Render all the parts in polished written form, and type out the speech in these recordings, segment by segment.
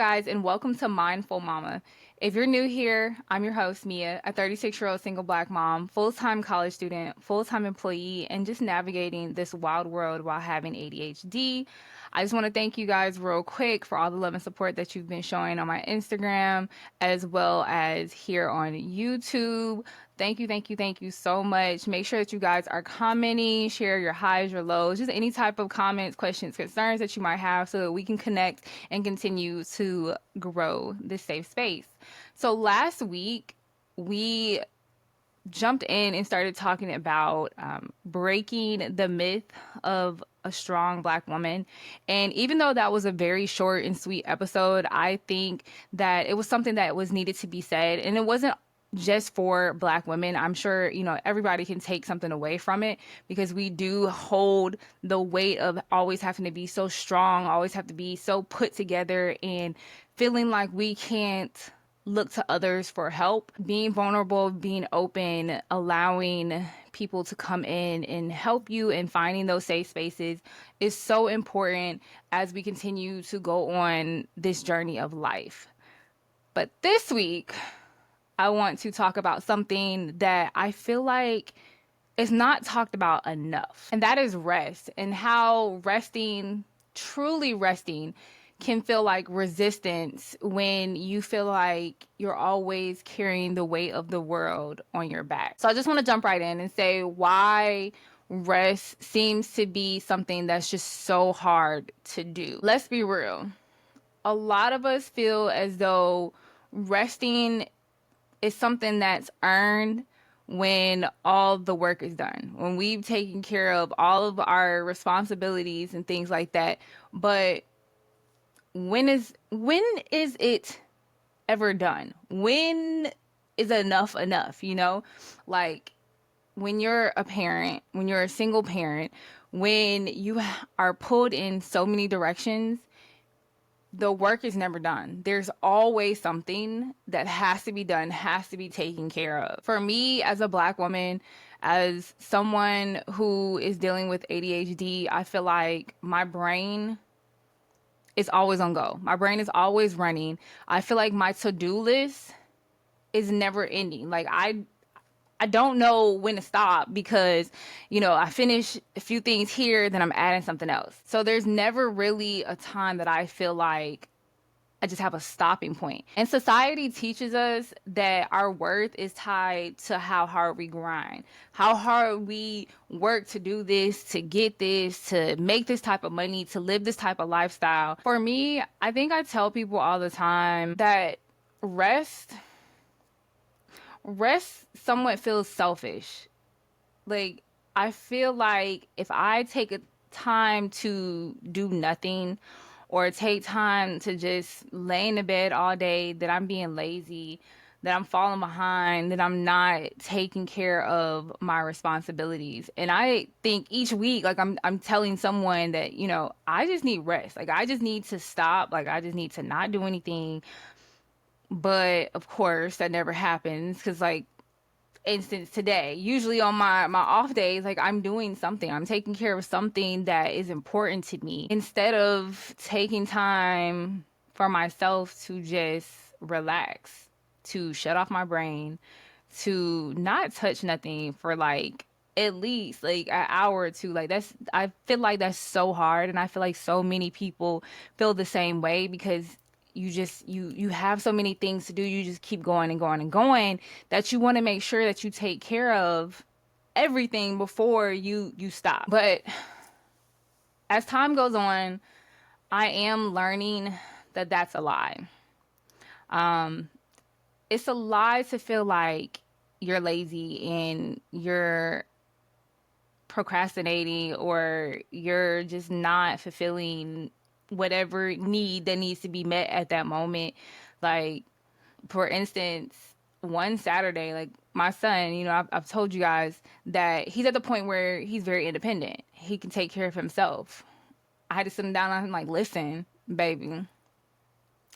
guys, and welcome to Mindful Mama. If you're new here, I'm your host, Mia, a 36-year-old single black mom, full time college student, full time employee, and just navigating this wild world while having ADHD. I just want to thank you guys real quick for all the love and support that you've been showing on my Instagram as well as here on YouTube. Thank you so much. Make sure that you guys are commenting, share your highs, your lows, just any type of comments, questions, concerns that you might have so that we can connect and continue to grow this safe space. So last week, we jumped in and started talking about breaking the myth of a strong black woman. And even though that was a very short and sweet episode, I think that it was something that was needed to be said. And it wasn't just for black women. I'm sure, everybody can take something away from it because we do hold the weight of always having to be so strong, always have to be so put together and feeling like we can't look to others for help. Being vulnerable, being open, allowing people to come in and help you and finding those safe spaces is so important as we continue to go on this journey of life. But this week, I want to talk about something that I feel like is not talked about enough, and that is rest and how resting, truly resting, can feel like resistance when you feel like you're always carrying the weight of the world on your back. So I just want to jump right in and say why rest seems to be something that's just so hard to do. Let's be real. A lot of us feel as though resting is something that's earned when all the work is done, when we've taken care of all of our responsibilities and things like that. But when is it ever done? When is enough enough, Like when you're a parent, when you're a single parent, when you are pulled in so many directions, the work is never done. There's always something that has to be done, has to be taken care of. For me, as a black woman, as someone who is dealing with ADHD, I feel like my brain is always on go. My brain is always running. I feel like my to-do list is never ending. Like I don't know when to stop because, I finish a few things here, then I'm adding something else. So there's never really a time that I feel like I just have a stopping point. And society teaches us that our worth is tied to how hard we grind, how hard we work to do this, to get this, to make this type of money, to live this type of lifestyle. For me, I think I tell people all the time that rest somewhat feels selfish. Like, I feel like if I take a time to do nothing or take time to just lay in the bed all day, that I'm being lazy, that I'm falling behind, that I'm not taking care of my responsibilities. And I think each week, like I'm telling someone that, I just need rest. Like I just need to stop. Like I just need to not do anything. But of course that never happens because like instance today, usually on my off days, like I'm doing something, I'm taking care of something that is important to me instead of taking time for myself to just relax, to shut off my brain, to not touch nothing for like at least like an hour or two. Like I feel like that's so hard, and I feel like so many people feel the same way because you have so many things to do. You just keep going and going and going that you want to make sure that you take care of everything before you stop. But as time goes on, I am learning that that's a lie. um it's a lie to feel like you're lazy and you're procrastinating or you're just not fulfilling whatever need that needs to be met at that moment. Like, for instance, one Saturday, like my son, I've told you guys that he's at the point where he's very independent. He can take care of himself. I had to sit him down and I'm like, listen, baby,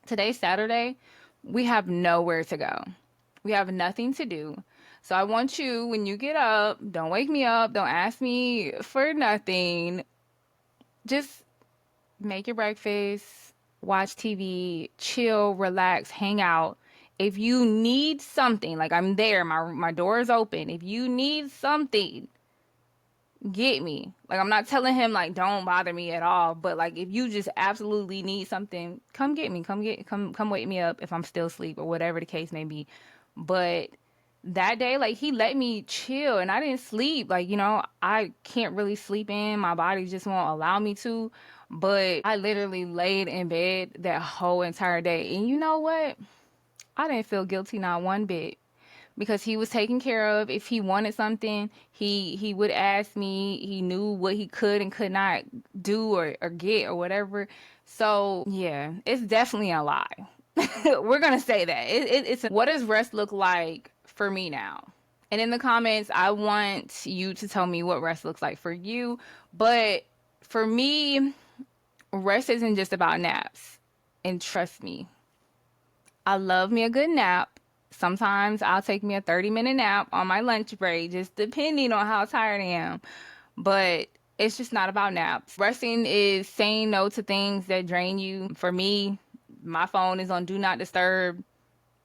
today's Saturday. We have nowhere to go. We have nothing to do. So I want you, when you get up, don't wake me up. Don't ask me for nothing. Just make your breakfast, watch TV, chill, relax, hang out. If you need something, like I'm there, my door is open. If you need something, get me. Like I'm not telling him like don't bother me at all, but like if you just absolutely need something, come get me. Come wake me up if I'm still asleep or whatever the case may be. But that day like he let me chill and I didn't sleep. Like, I can't really sleep in. My body just won't allow me to. But I literally laid in bed that whole entire day. And you know what? I didn't feel guilty not one bit because he was taken care of. If he wanted something, he would ask me. He knew what he could and could not do or get or whatever. So yeah, it's definitely a lie. We're gonna say that what does rest look like for me now? And in the comments, I want you to tell me what rest looks like for you. But for me, rest isn't just about naps. And trust me, I love me a good nap. Sometimes I'll take me a 30-minute nap on my lunch break, just depending on how tired I am. But it's just not about naps. Resting is saying no to things that drain you. For me, my phone is on do not disturb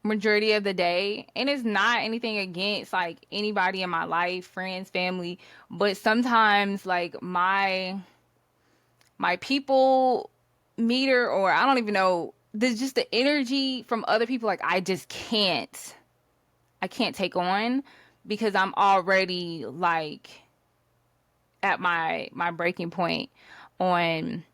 majority of the day. And it's not anything against like anybody in my life, friends, family. But sometimes like my people meter, or I don't even know, there's just the energy from other people like I can't take on because I'm already like at my breaking point on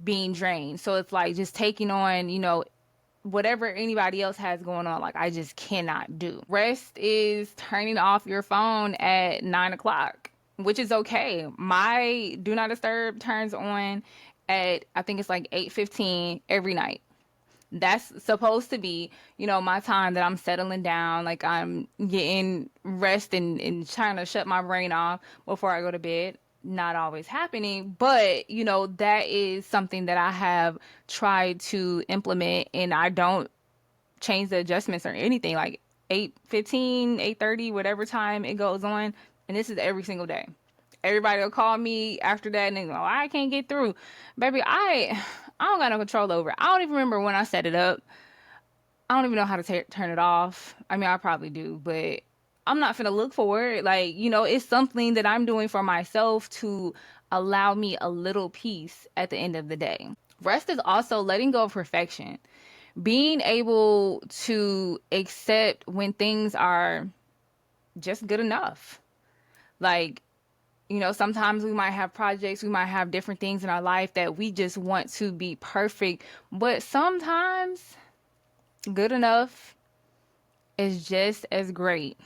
being drained. So it's like just taking on, whatever anybody else has going on, like I just cannot do. Rest is turning off your phone at 9 o'clock, which is okay. My do not disturb turns on at I think it's like 8:15 every night. That's supposed to be, my time that I'm settling down, like I'm getting rest and trying to shut my brain off before I go to bed. Not always happening, but that is something that I have tried to implement, and I don't change the adjustments or anything. Like 8:15, 8:30, whatever time it goes on, and this is every single day. Everybody will call me after that and they go, "Oh, I can't get through." Baby, I don't got no control over it. I don't even remember when I set it up. I don't even know how to turn it off. I mean, I probably do, but I'm not gonna look for it. Like, it's something that I'm doing for myself to allow me a little peace at the end of the day. Rest is also letting go of perfection. Being able to accept when things are just good enough. Like, sometimes we might have projects, we might have different things in our life that we just want to be perfect, but sometimes good enough is just as great.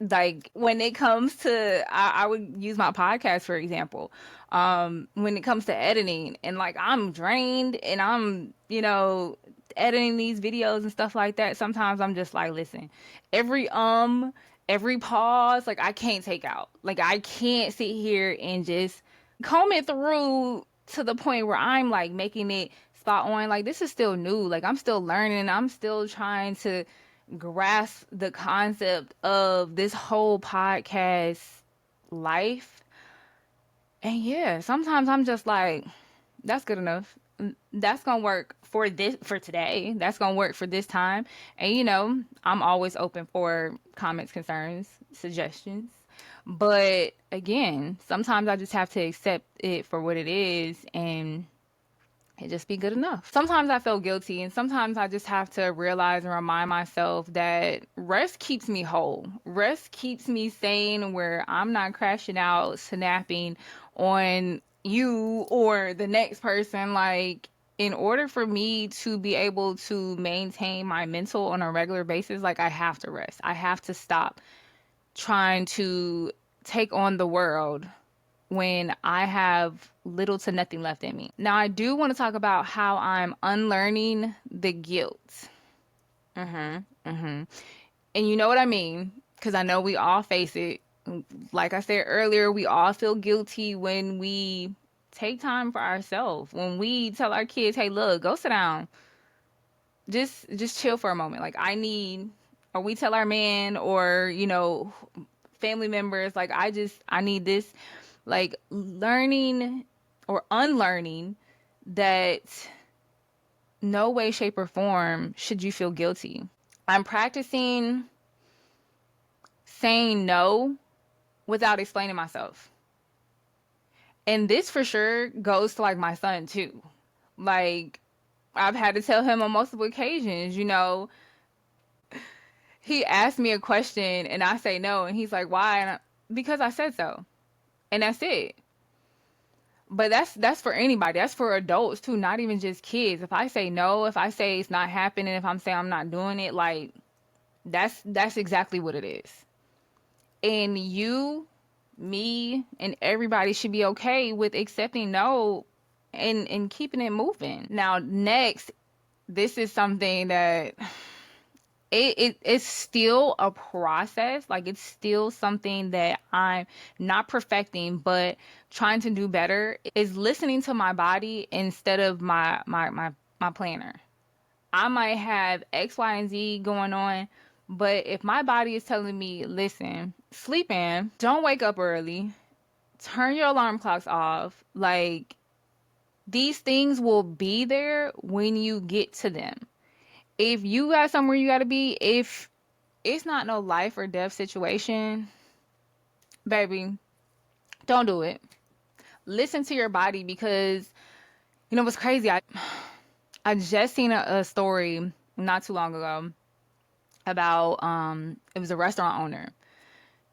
Like when it comes to, I would use my podcast for example. When it comes to editing and like I'm drained and I'm, editing these videos and stuff like that, sometimes I'm just like, listen, every every pause, like I can't take out. Like I can't sit here and just comb it through to the point where I'm like making it spot on. Like this is still new. Like I'm still learning. I'm still trying to grasp the concept of this whole podcast life. And yeah, sometimes I'm just like, that's good enough. That's gonna work for today. That's gonna work for this time. And I'm always open for comments, concerns, suggestions. But again, sometimes I just have to accept it for what it is and it just be good enough. Sometimes I feel guilty, and sometimes I just have to realize and remind myself that rest keeps me whole. Rest keeps me sane where I'm not crashing out, snapping on you or the next person. Like, in order for me to be able to maintain my mental on a regular basis, like, I have to rest. I have to stop trying to take on the world when I have little to nothing left in me. Now, I do want to talk about how I'm unlearning the guilt. And you know what I mean? Because I know we all face it. Like I said earlier, we all feel guilty when we take time for ourselves. When we tell our kids, hey, look, go sit down. Just chill for a moment. Like or we tell our man or, family members, like I need this. Like learning or unlearning that no way, shape, or form should you feel guilty. I'm practicing saying no without explaining myself. And this for sure goes to like my son too. Like, I've had to tell him on multiple occasions, he asked me a question and I say no, and he's like, why? Because I said so. And that's it. But that's for anybody. That's for adults too, not even just kids. If I say no, if I say it's not happening, if I'm saying I'm not doing it, like that's exactly what it is. And you, me, and everybody should be okay with accepting no and keeping it moving. Now, next, this is something that it's still a process. Like, it's still something that I'm not perfecting, but trying to do better, is listening to my body instead of my planner. I might have X, Y, and Z going on, but if my body is telling me, listen, sleep in, don't wake up early, turn your alarm clocks off, like, these things will be there when you get to them. If you got somewhere you got to be, if it's not no life or death situation, baby, don't do it. Listen to your body, because you know what's crazy? I just seen a story not too long ago about it was a restaurant owner,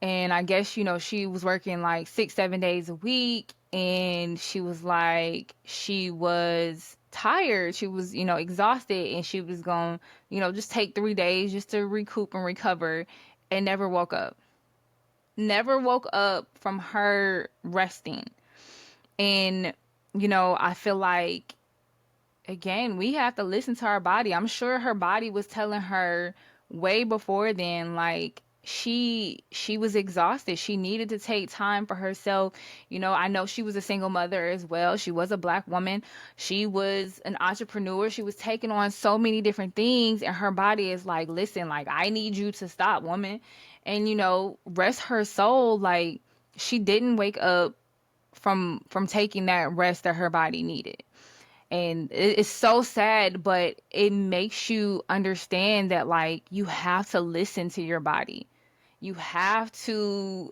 and I guess she was working like 6 7 days a week, and she was like, she was tired, she was exhausted, and she was going just take 3 days just to recoup and recover, and never woke up from her resting. And I feel like, again, we have to listen to our body. I'm sure her body was telling her way before then, like, she was exhausted, she needed to take time for herself. I know she was a single mother as well, she was a Black woman, she was an entrepreneur, she was taking on so many different things, and her body is like, listen, like, I need you to stop, woman. And rest her soul, like, she didn't wake up from taking that rest that her body needed. And it's so sad, but it makes you understand that, like, you have to listen to your body. You have to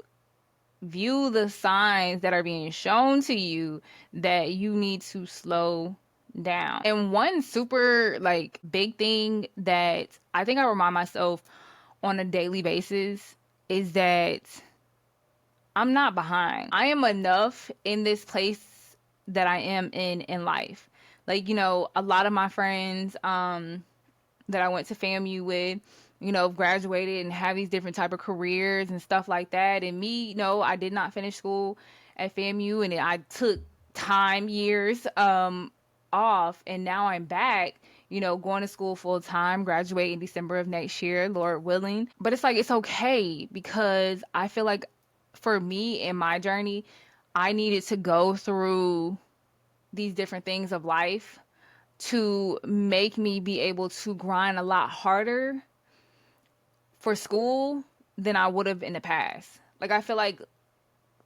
view the signs that are being shown to you that you need to slow down. And one super, like, big thing that I think I remind myself on a daily basis is that I'm not behind. I am enough in this place that I am in life. Like, a lot of my friends that I went to FAMU with, graduated and have these different type of careers and stuff like that. And me, I did not finish school at FAMU, and I took years off, and now I'm back, going to school full time, graduating December of next year, Lord willing. But it's like, it's okay, because I feel like for me in my journey, I needed to go through these different things of life to make me be able to grind a lot harder for school than I would have in the past. Like, I feel like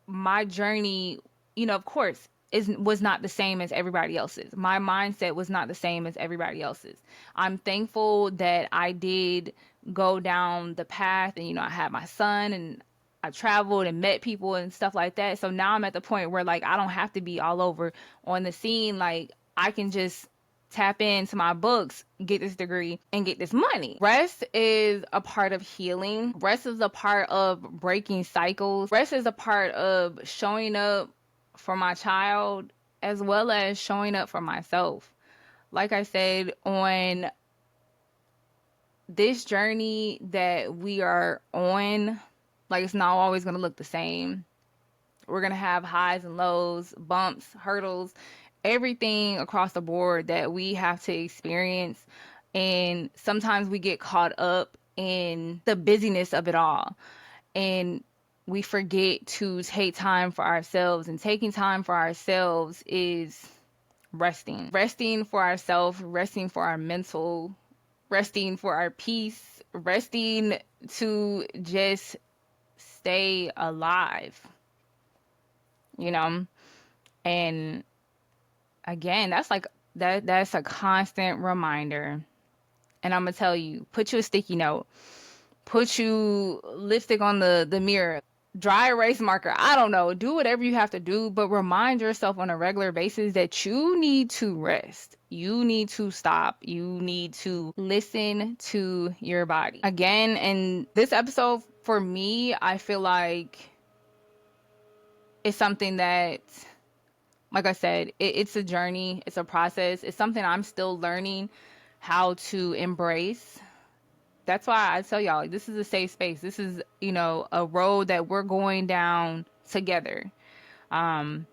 my journey, of course, was not the same as everybody else's. My mindset was not the same as everybody else's. I'm thankful that I did go down the path, and I had my son, and I traveled and met people and stuff like that. So now I'm at the point where, like, I don't have to be all over on the scene. Like, I can just tap into my books, get this degree, and get this money. Rest is a part of healing. Rest is a part of breaking cycles. Rest is a part of showing up for my child, as well as showing up for myself. Like I said, on this journey that we are on, like, it's not always going to look the same. We're going to have highs and lows, bumps, hurdles, everything across the board that we have to experience. And sometimes we get caught up in the busyness of it all, and we forget to take time for ourselves. And taking time for ourselves is resting for ourselves, resting for our mental, resting for our peace, resting to just stay alive, you know? And Again, that's like that's a constant reminder. And I'm gonna tell you, put you a sticky note, put you lipstick on the mirror, dry erase marker. I don't know. Do whatever you have to do, but remind yourself on a regular basis that you need to rest. You need to stop. You need to listen to your body. Again, in this episode, for me, I feel like it's something that, like I said, it's a journey, it's a process, it's something I'm still learning how to embrace. That's why I tell y'all, like, this is a safe space. This is, a road that we're going down together. Um,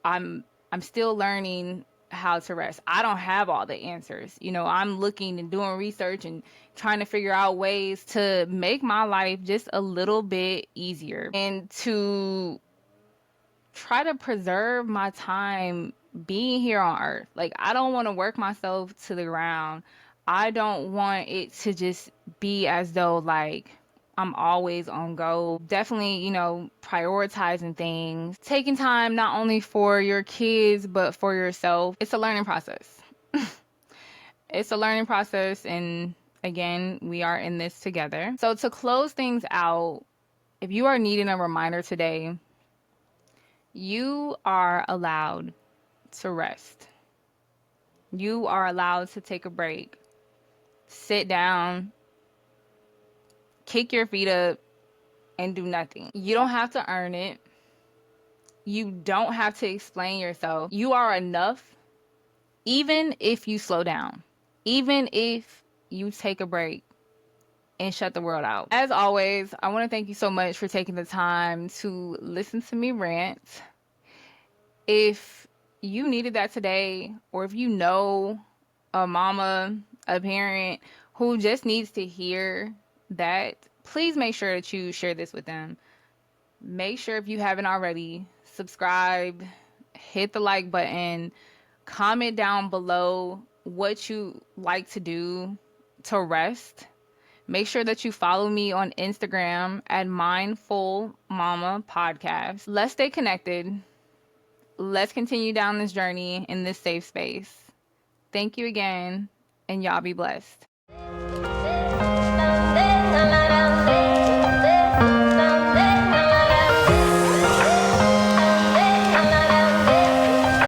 I'm still learning how to rest. I don't have all the answers. I'm looking and doing research and trying to figure out ways to make my life just a little bit easier and to try to preserve my time being here on earth. Like, I don't want to work myself to the ground. I don't want it to just be as though like I'm always on go. Definitely, prioritizing things, taking time not only for your kids but for yourself. It's a learning process. It's a learning process, and again, we are in this together. So to close things out, if you are needing a reminder today, you are allowed to rest. You are allowed to take a break, sit down, kick your feet up, and do nothing. You don't have to earn it. You don't have to explain yourself. You are enough, even if you slow down, even if you take a break and shut the world out. As always, I want to thank you so much for taking the time to listen to me rant. If you needed that today, or if you know a mama, a parent who just needs to hear that, please make sure that you share this with them. Make sure, if you haven't already, subscribe, hit the like button, comment down below what you like to do to rest. Make sure that you follow me on Instagram at Mindful Mama Podcast. Let's stay connected. Let's continue down this journey in this safe space. Thank you again, and y'all be blessed.